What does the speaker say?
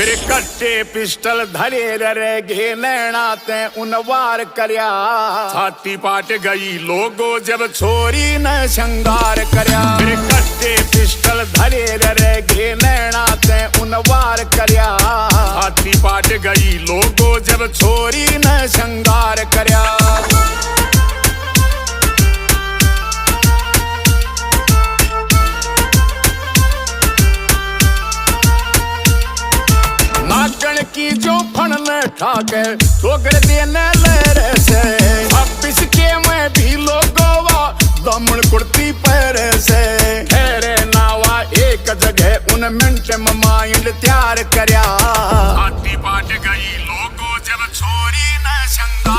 मेरे कट्टे पिस्टल धरे रे घे नैना ते उन वार करया। छाती पाट गई लोगो जब छोरी न श्रृंगार करया। मेरे कट्टे पिस्टल धरे रे घे नैना ते उन वार करया। छाती पाट गई लोगो जब छोरी न श्रृंगार करया। नागण की जो फन ठाके ठोकर देने ले से। 26 के मैं भी लोगोवा दमन कुर्ती पैर से। ठहरे नावा एक जगह उन मिनट में माइंड तैयार करया। छाती पाट गई लोगो जब छोरी न संग